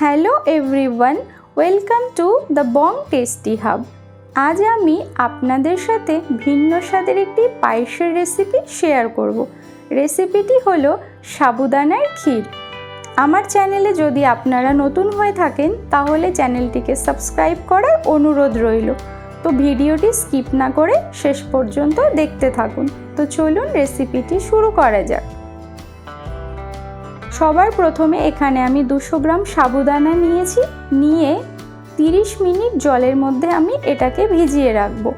Hello everyone, welcome to the Bong tasty hub. আজ আমি আপনাদের সাথে ভিন্ন স্বাদের একটি পায়েসের রেসিপি শেয়ার করব। রেসিপিটি হলো সাবুদানার ক্ষীর। আমার চ্যানেলে যদি আপনারা নতুন হয়ে থাকেন তাহলে চ্যানেলটিকে সাবস্ক্রাইব করার অনুরোধ রইল। তো ভিডিওটি স্কিপ না করে শেষ পর্যন্ত দেখতে থাকুন। তো চলুন রেসিপিটি শুরু করা যাক। সবার প্রথমে এখানে আমি 200 গ্রাম সাবুদানা নিয়ে 30 মিনিট জলের মধ্যে আমি এটাকে ভিজিয়ে রাখবো।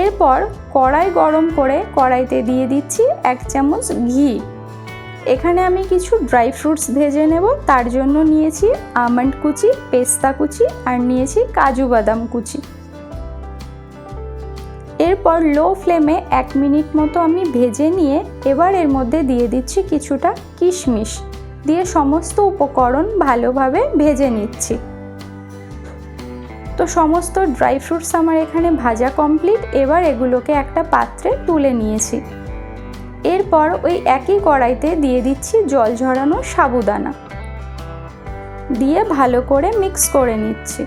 এরপর কড়াই গরম করে কড়াইতে দিয়ে দিচ্ছি 1 চামচ ঘি। এখানে আমি কিছু ড্রাই ফ্রুটস ভেজে নেব। তার জন্য নিয়েছি আমন্ড কুচি, পেস্তা কুচি আর নিয়েছি কাজু বাদাম কুচি। এরপর লো ফ্লেমে 1 মিনিট মতো আমি ভেজে নিয়ে এবার এর মধ্যে দিয়ে দিচ্ছি কিছুটা কিশমিশ, দিয়ে সমস্ত উপকরণ ভালোভাবে ভেজে নিচ্ছি। তো সমস্ত ড্রাই ফ্রুটস আমার এখানে ভাজা কমপ্লিট। এবার এগুলোকে একটা পাত্রে তুলে নিয়েছি। এরপর ওই একই কড়াইতে দিয়ে দিচ্ছি জল ঝরানো সাবুদানা, দিয়ে ভালো করে মিক্স করে নিচ্ছি।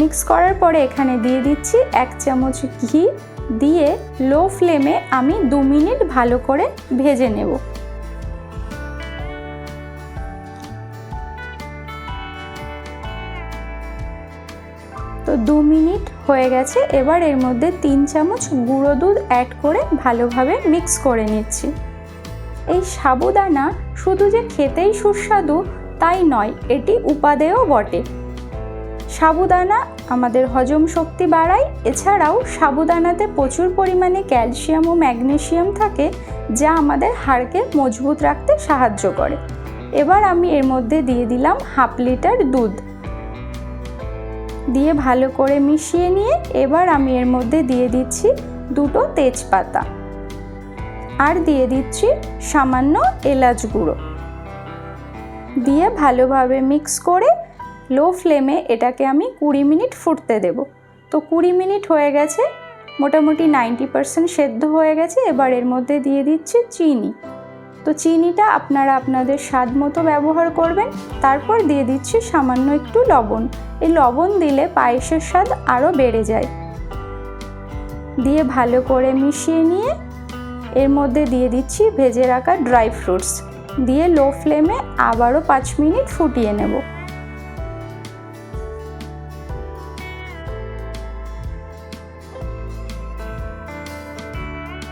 মিক্স করার পরে এখানে দিয়ে দিচ্ছি 1 চামচ ঘি, দিয়ে লো ফ্লেমে আমি 2 মিনিট ভালো করে ভেজে নেব। তো 2 মিনিট হয়ে গেছে। এবার এর মধ্যে 3 চামচ গুঁড়ো দুধ অ্যাড করে ভালোভাবে মিক্স করে নিচ্ছি। এই সাবুদানা শুধু যে খেতেই সুস্বাদু তাই নয়, এটি উপাদেয় বটে। সাবুদানা আমাদের হজম শক্তি বাড়ায়। এছাড়াও সাবুদানাতে প্রচুর পরিমাণে ক্যালসিয়াম ও ম্যাগনেসিয়াম থাকে, যা আমাদের হাড়কে মজবুত রাখতে সাহায্য করে। এবার আমি এর মধ্যে দিয়ে দিলাম 1/2 লিটার দুধ, দিয়ে ভালো করে মিশিয়ে নিয়ে এবার আমি এর মধ্যে দিয়ে দিচ্ছি 2টো তেজপাতা আর দিয়ে দিচ্ছি সামান্য এলাচ গুঁড়ো, দিয়ে ভালোভাবে মিক্স করে লো ফ্লেমে এটাকে আমি 20 মিনিট ফুটতে দেব। তো 20 মিনিট হয়ে গেছে, মোটামুটি 90% সেদ্ধ হয়ে গেছে। এবার এর মধ্যে দিয়ে দিচ্ছি চিনি। তো চিনিটা আপনারা আপনাদের স্বাদ মতো ব্যবহার করবেন। তারপর দিয়ে দিচ্ছি সামান্য একটু লবণ। এই লবণ দিলে পায়েসের স্বাদ আরও বেড়ে যায়। দিয়ে ভালো করে মিশিয়ে নিয়ে এর মধ্যে দিয়ে দিচ্ছি ভেজে রাখা ড্রাই ফ্রুটস, দিয়ে লো ফ্লেমে আবারও 5 মিনিট ফুটিয়ে নেব।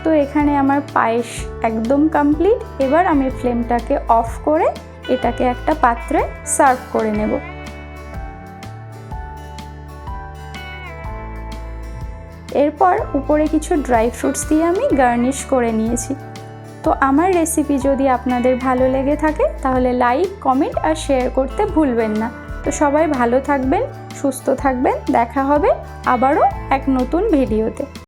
তো এখানে আমার পায়েস একদম কমপ্লিট। এবার আমি ফ্লেমটাকে অফ করে এটাকে একটা পাত্রে সার্ভ করে নেব। এরপর উপরে কিছু ড্রাই ফ্রুটস দিয়ে আমি গার্নিশ করে নিয়েছি। তো আমার রেসিপি যদি আপনাদের ভালো লেগে থাকে তাহলে লাইক, কমেন্ট আর শেয়ার করতে ভুলবেন না। তো সবাই ভালো থাকবেন, সুস্থ থাকবেন। দেখা হবে আবারও এক নতুন ভিডিওতে।